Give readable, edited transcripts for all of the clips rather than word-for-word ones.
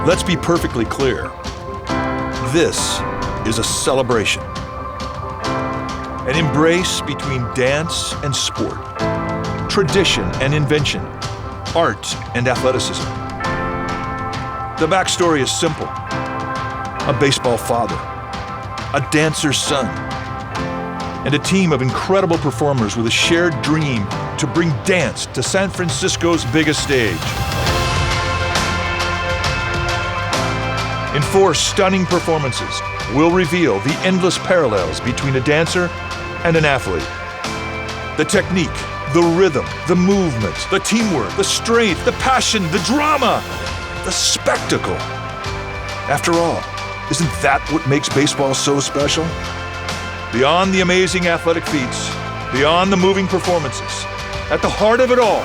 Let's be perfectly clear. This is a celebration. An embrace between dance and sport, tradition and invention, art and athleticism. The backstory is simple. A baseball father, a dancer's son, and a team of incredible performers with a shared dream to bring dance to San Francisco's biggest stage. In 4 stunning performances, we'll reveal the endless parallels between a dancer and an athlete. The technique, the rhythm, the movement, the teamwork, the strength, the passion, the drama, the spectacle. After all, isn't that what makes baseball so special? Beyond the amazing athletic feats, beyond the moving performances, at the heart of it all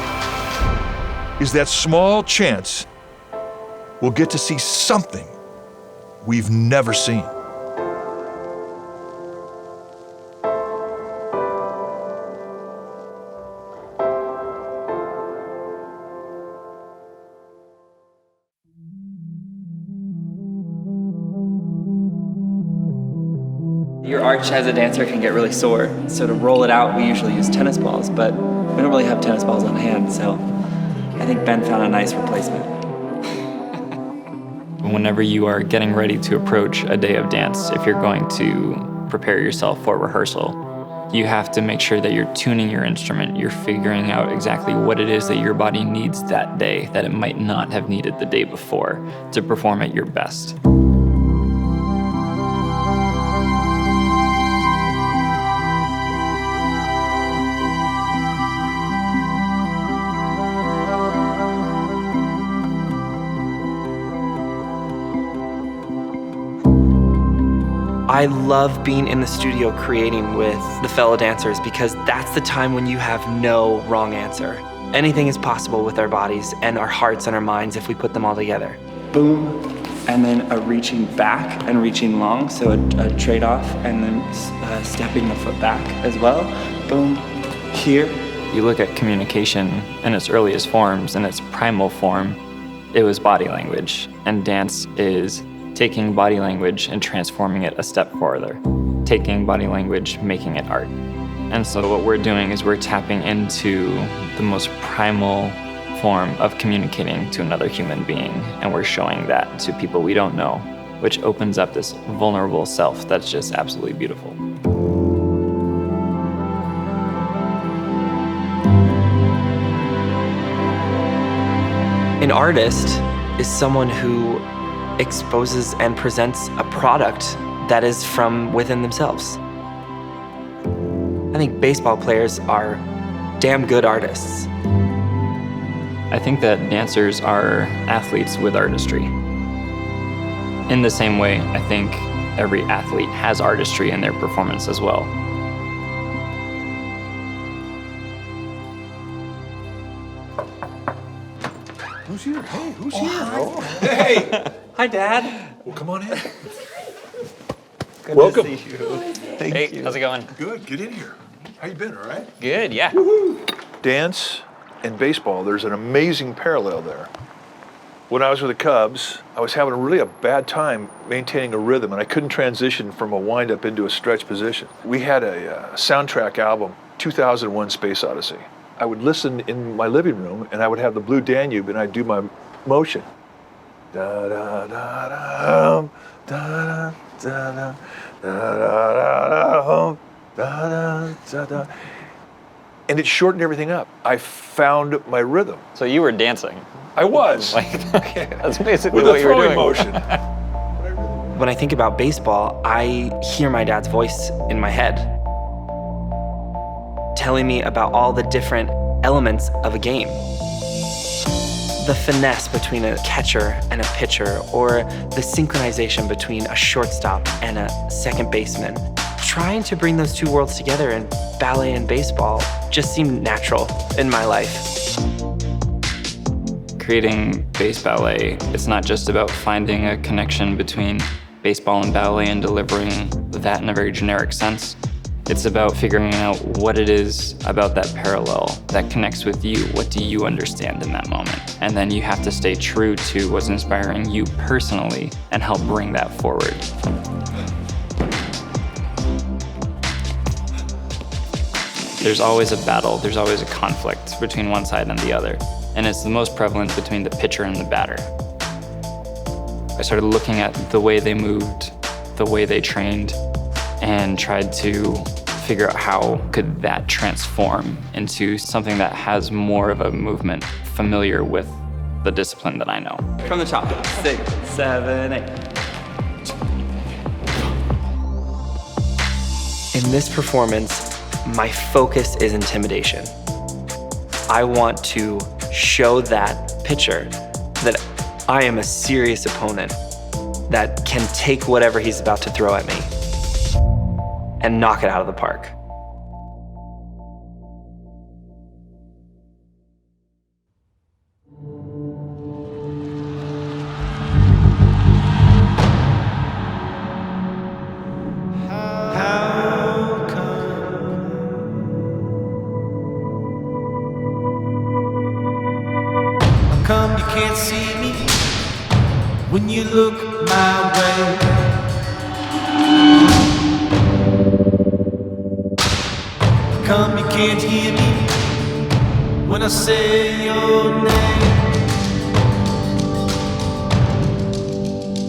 is that small chance we'll get to see something we've never seen. Your arch as a dancer can get really sore, so to roll it out, we usually use tennis balls, but we don't really have tennis balls on hand, so I think Ben found a nice replacement. Whenever you are getting ready to approach a day of dance, if you're going to prepare yourself for rehearsal, you have to make sure that you're tuning your instrument, you're figuring out exactly what it is that your body needs that day that it might not have needed the day before to perform at your best. I love being in the studio creating with the fellow dancers because that's the time when you have no wrong answer. Anything is possible with our bodies and our hearts and our minds if we put them all together. Boom, and then a reaching back and reaching long, so a trade-off, and then stepping the foot back as well. Boom, here. You look at communication in its earliest forms, in its primal form, it was body language, and dance is taking body language and transforming it a step further. Taking body language, making it art. And so what we're doing is we're tapping into the most primal form of communicating to another human being, and we're showing that to people we don't know, which opens up this vulnerable self that's just absolutely beautiful. An artist is someone who exposes and presents a product that is from within themselves. I think baseball players are damn good artists. I think that dancers are athletes with artistry. In the same way, I think every athlete has artistry in their performance as well. Who's here? Hey, who's here? Hi. Hey! Hi, Dad. Well, come on in. Good Welcome. to see you. Hey, how's it going? Good, get in here. How you been, all right? Good, yeah. Dance and baseball, there's an amazing parallel there. When I was with the Cubs, I was having really a bad time maintaining a rhythm, and I couldn't transition from a wind-up into a stretch position. We had a soundtrack album, 2001 Space Odyssey. I would listen in my living room, and I would have the Blue Danube, and I'd do my motion. Da da da da da da da da da da da. And it shortened everything up. I found my rhythm. So you were dancing. I was. That's basically with what a you were throwing doing. motion. When I think about baseball, I hear my dad's voice in my head, telling me about all the different elements of a game. The finesse between a catcher and a pitcher, or the synchronization between a shortstop and a second baseman. Trying to bring those two worlds together in ballet and baseball just seemed natural in my life. Creating BaseBallet, it's not just about finding a connection between baseball and ballet and delivering that in a very generic sense. It's about figuring out what it is about that parallel that connects with you. What do you understand in that moment? And then you have to stay true to what's inspiring you personally and help bring that forward. There's always a battle, there's always a conflict between one side and the other. And it's the most prevalent between the pitcher and the batter. I started looking at the way they moved, the way they trained, and tried to figure out how could that transform into something that has more of a movement familiar with the discipline that I know. From the top, 6, 7, 8. In this performance, my focus is intimidation. I want to show that pitcher that I am a serious opponent that can take whatever he's about to throw at me and knock it out of the park. Come, you can't see me when you look my way. Come, you can't hear me when I say your name.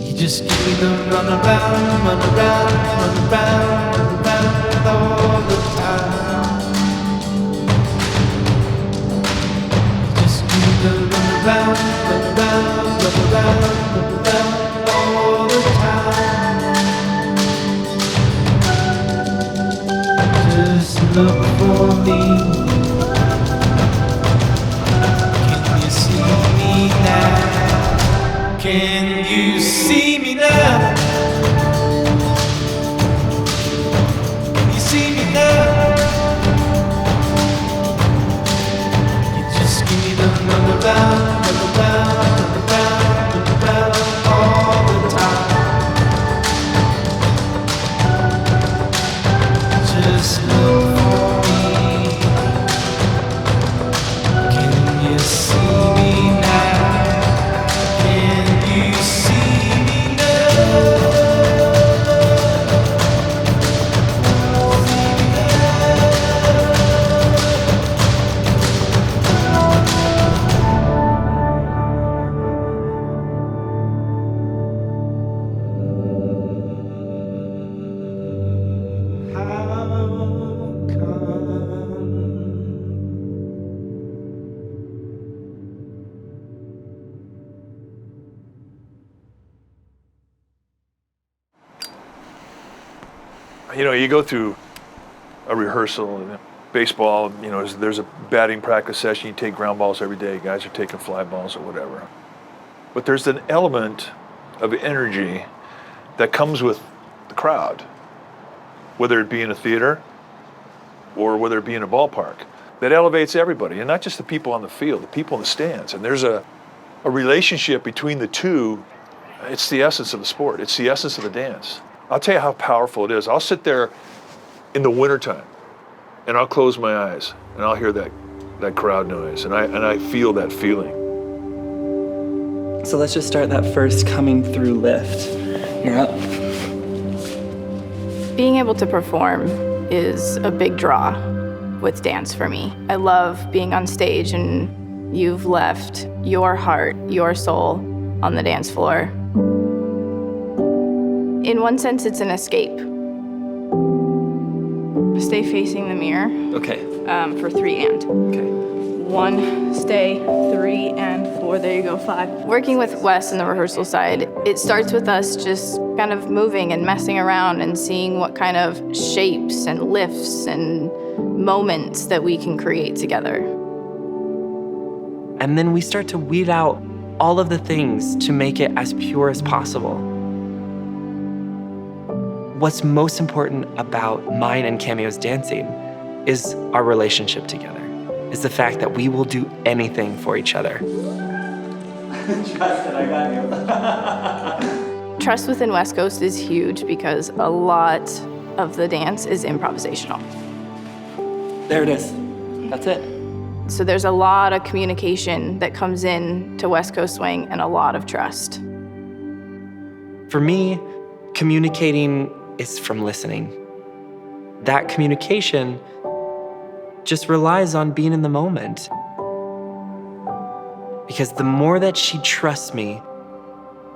You just give me the run around, run around, run around, run around all the time. You just give me the run around, run around, run around, run around all the time. Just look for me. Can you see me now? Can you see me now? Can you see me now? You just give me the runaround, runaround, runaround, runaround all the time. Just look for me. Can you see me now? Can you see me now? You know, you go through a rehearsal in baseball, you know, there's a batting practice session, you take ground balls every day, guys are taking fly balls or whatever. But there's an element of energy that comes with the crowd, whether it be in a theater or whether it be in a ballpark, that elevates everybody, and not just the people on the field, the people in the stands. And there's a relationship between the two. It's the essence of the sport. It's the essence of the dance. I'll tell you how powerful it is. I'll sit there in the wintertime and I'll close my eyes and I'll hear that crowd noise and I feel that feeling. So let's just start that first coming through lift. You're up. Being able to perform is a big draw with dance for me. I love being on stage and you've left your heart, your soul on the dance floor. In one sense, it's an escape. Stay facing the mirror. Okay. For 3 and. Okay. 1, stay, 3 and 4, there you go, 5. Working with Wes in the rehearsal side, it starts with us just kind of moving and messing around and seeing what kind of shapes and lifts and moments that we can create together. And then we start to weed out all of the things to make it as pure as possible. What's most important about mine and Cameo's dancing is our relationship together, is the fact that we will do anything for each other. Trust it, I got you. Trust within West Coast is huge because a lot of the dance is improvisational. There it is. That's it. So there's a lot of communication that comes in to West Coast Swing and a lot of trust. For me, communicating is from listening. That communication just relies on being in the moment. Because the more that she trusts me,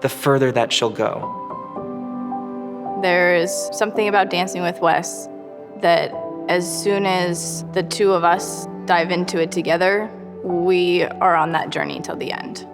the further that she'll go. There is something about dancing with Wes that as soon as the two of us dive into it together, we are on that journey till the end.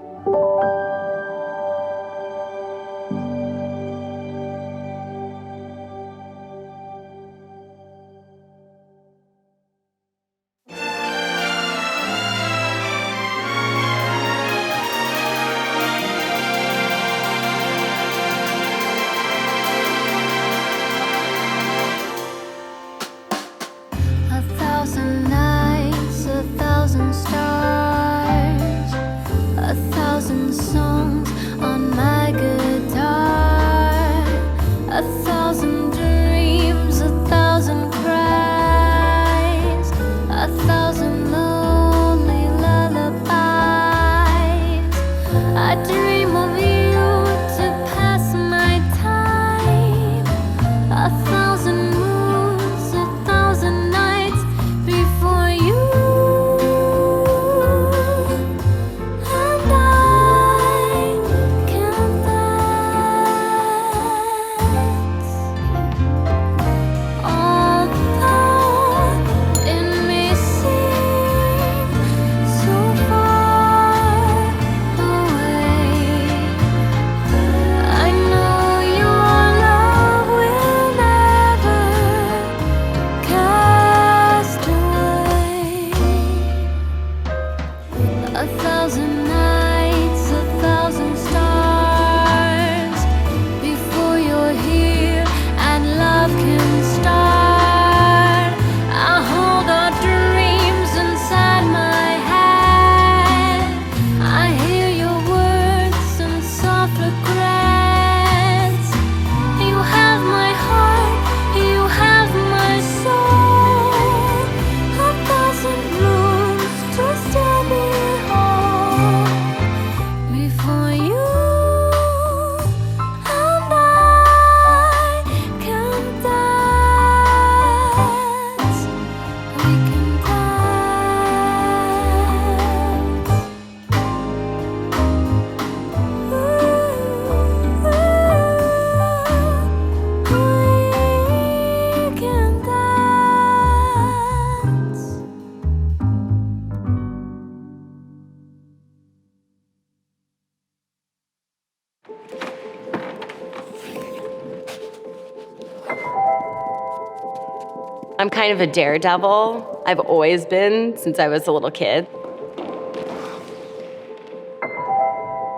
I'm kind of a daredevil. I've always been since I was a little kid.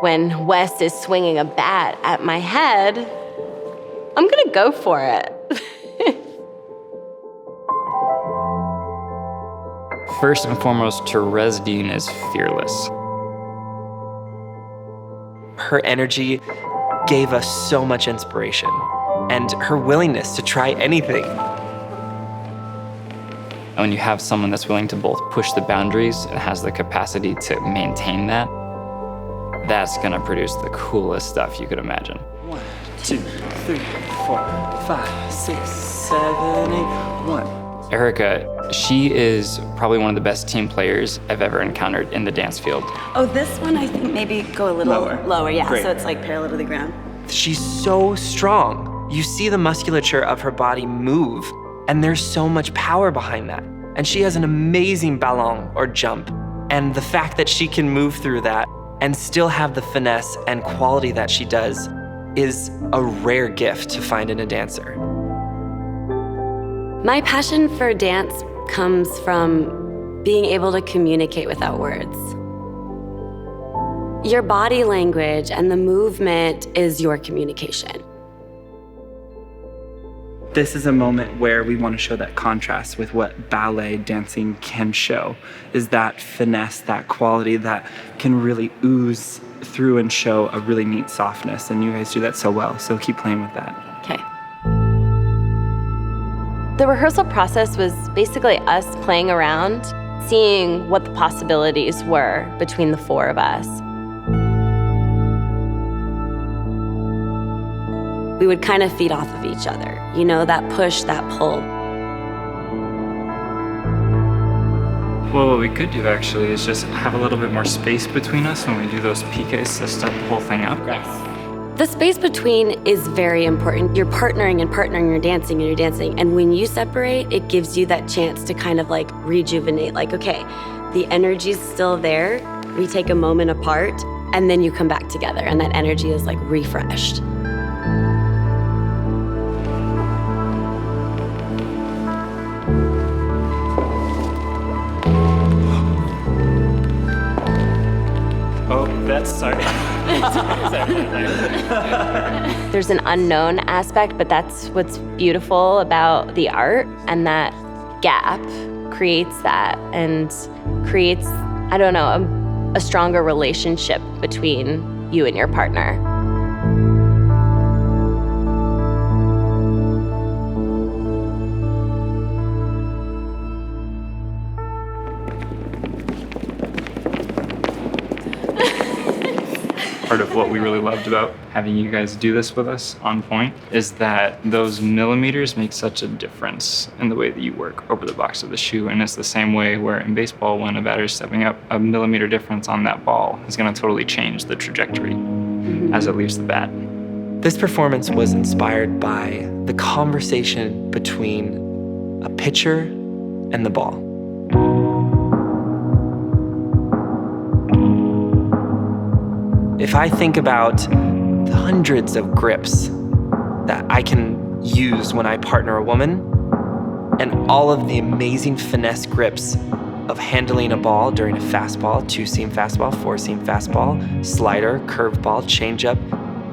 When West is swinging a bat at my head, I'm gonna go for it. First and foremost, Terez is fearless. Her energy gave us so much inspiration, and her willingness to try anything. When you have someone that's willing to both push the boundaries and has the capacity to maintain that, that's gonna produce the coolest stuff you could imagine. 1, 2, 3, 4, 5, 6, 7, 8, 1. Erica, she is probably one of the best team players I've ever encountered in the dance field. Oh, this one I think maybe go a little lower, yeah, Great. so it's like parallel to the ground. She's so strong. You see the musculature of her body move, and there's so much power behind that. And she has an amazing ballon or jump. And the fact that she can move through that and still have the finesse and quality that she does is a rare gift to find in a dancer. My passion for dance comes from being able to communicate without words. Your body language and the movement is your communication. This is a moment where we want to show that contrast with what ballet dancing can show, is that finesse, that quality that can really ooze through and show a really neat softness, and you guys do that so well, so keep playing with that. Okay. The rehearsal process was basically us playing around, seeing what the possibilities were between the four of us. We would kind of feed off of each other, you know, that push, that pull. Well, what we could do actually is just have a little bit more space between us when we do those PKs to set the whole thing up. Yes. The space between is very important. You're partnering and partnering, you're dancing and you're dancing. And when you separate, it gives you that chance to kind of like rejuvenate. Like, okay, the energy's still there. We take a moment apart and then you come back together and that energy is like refreshed. Oh, that's sorry. There's an unknown aspect, but that's what's beautiful about the art, and that gap creates that and creates, I don't know, a stronger relationship between you and your partner. Part of what we really loved about having you guys do this with us on point is that those millimeters make such a difference in the way that you work over the box of the shoe. And it's the same way where in baseball, when a batter's stepping up, a millimeter difference on that ball is going to totally change the trajectory as it leaves the bat. This performance was inspired by the conversation between a pitcher and the ball. If I think about the hundreds of grips that I can use when I partner a woman, and all of the amazing finesse grips of handling a ball during a fastball, two-seam fastball, four-seam fastball, slider, curveball, changeup,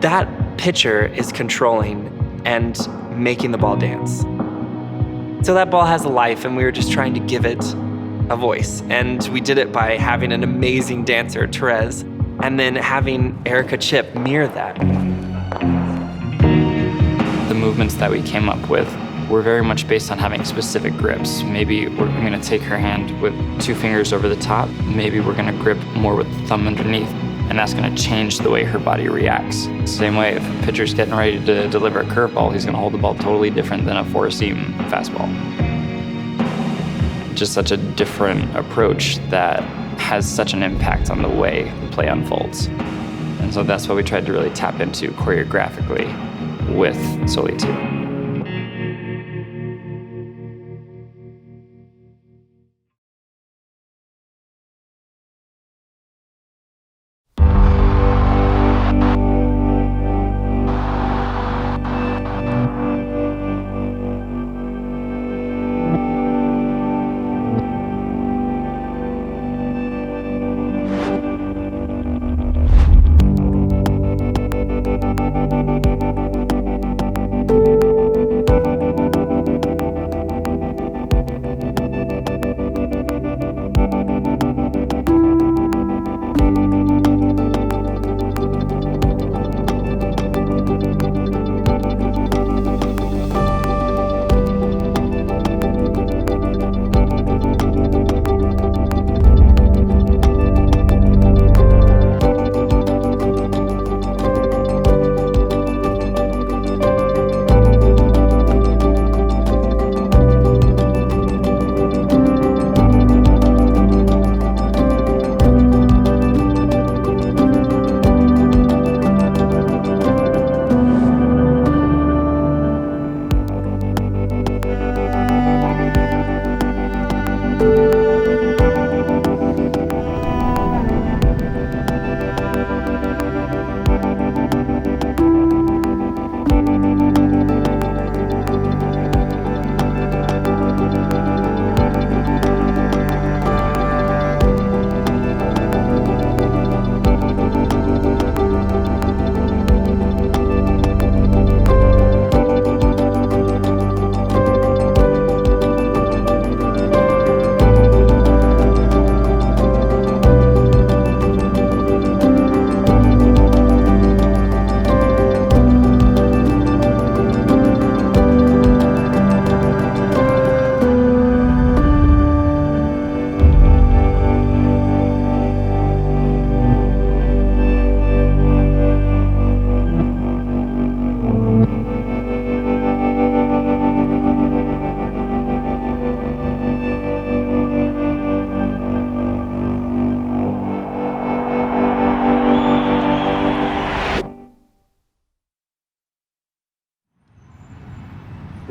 that pitcher is controlling and making the ball dance. So that ball has a life, and we were just trying to give it a voice. And we did it by having an amazing dancer, Terez, and then having Erica Chipp mirror that. The movements that we came up with were very much based on having specific grips. Maybe we're going to take her hand with two fingers over the top. Maybe we're going to grip more with the thumb underneath, and that's going to change the way her body reacts. Same way, if a pitcher's getting ready to deliver a curveball, he's going to hold the ball totally different than a four-seam fastball. Just such a different approach that has such an impact on the way the play unfolds. And so that's what we tried to really tap into choreographically with Soli 2.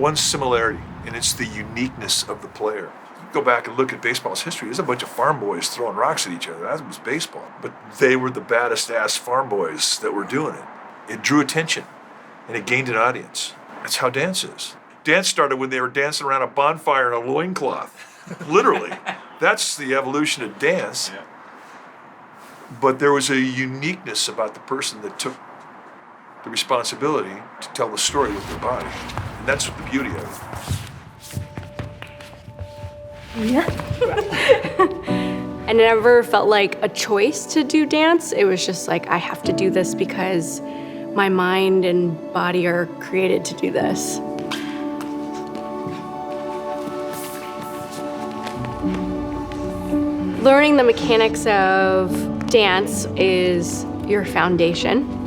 one similarity, and it's the uniqueness of the player. Go back and look at baseball's history. There's a bunch of farm boys throwing rocks at each other. That was baseball. But they were the baddest ass farm boys that were doing it. It drew attention, and it gained an audience. That's how dance is. Dance started when they were dancing around a bonfire in a loincloth. Literally. That's the evolution of dance. Yeah. But there was a uniqueness about the person that took the responsibility to tell the story with their body. And that's the beauty of it. Yeah. I never felt like a choice to do dance. It was just like, I have to do this because my mind and body are created to do this. Learning the mechanics of dance is your foundation.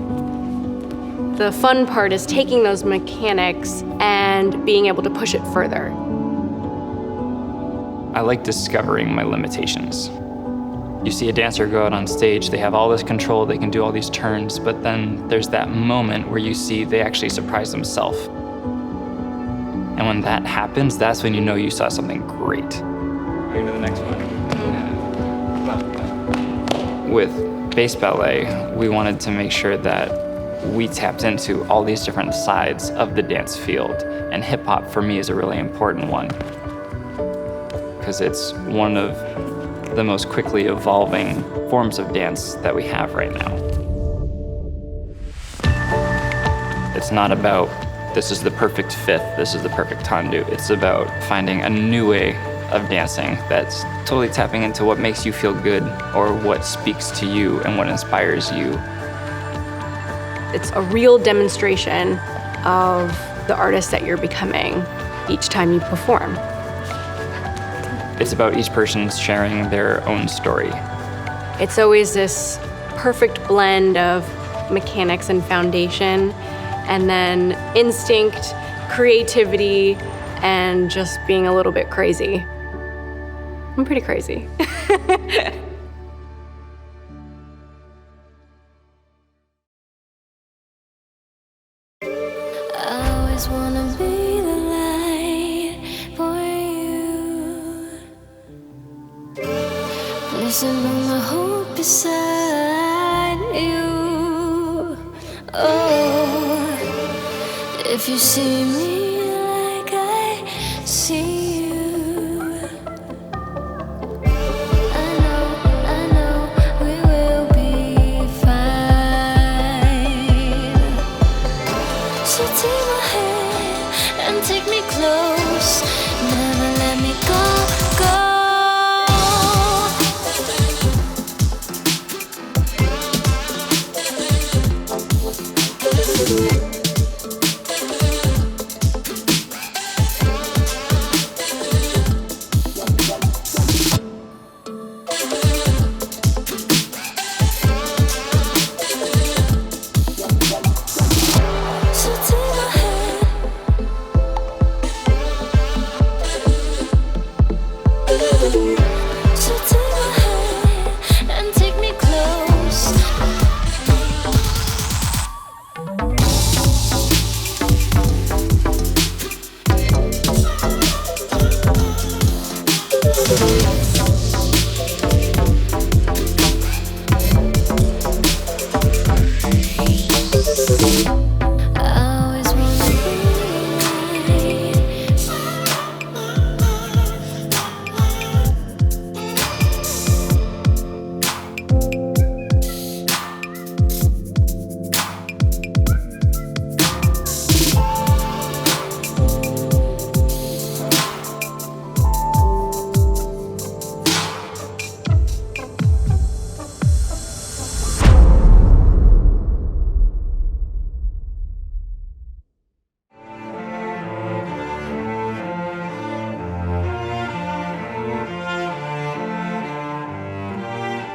The fun part is taking those mechanics and being able to push it further. I like discovering my limitations. You see a dancer go out on stage, they have all this control, they can do all these turns, but then there's that moment where you see they actually surprise themselves. And when that happens, that's when you know you saw something great. Go to the next one. With BaseBallet, we wanted to make sure that we tapped into all these different sides of the dance field, and hip hop for me is a really important one, because it's one of the most quickly evolving forms of dance that we have right now. It's not about, this is the perfect fifth, this is the perfect tandu. It's about finding a new way of dancing that's totally tapping into what makes you feel good or what speaks to you and what inspires you. It's a real demonstration of the artist that you're becoming each time you perform. It's about each person sharing their own story. It's always this perfect blend of mechanics and foundation, and then instinct, creativity, and just being a little bit crazy. I'm pretty crazy. I always wanna be the light for you. Placing all my hope beside you. Oh, if you see me like I see you. Take me close, never let me go.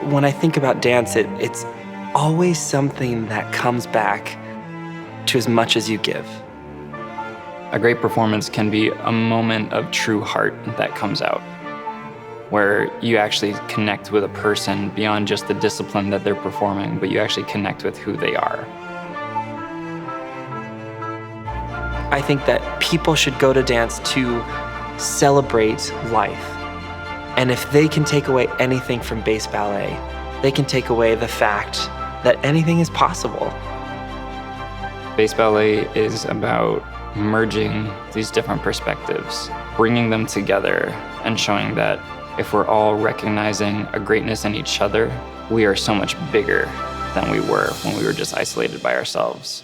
When I think about dance, it's always something that comes back to as much as you give. A great performance can be a moment of true heart that comes out, where you actually connect with a person beyond just the discipline that they're performing, but you actually connect with who they are. I think that people should go to dance to celebrate life. And if they can take away anything from Base Ballet, they can take away the fact that anything is possible. Base Ballet is about merging these different perspectives, bringing them together, and showing that if we're all recognizing a greatness in each other, we are so much bigger than we were when we were just isolated by ourselves.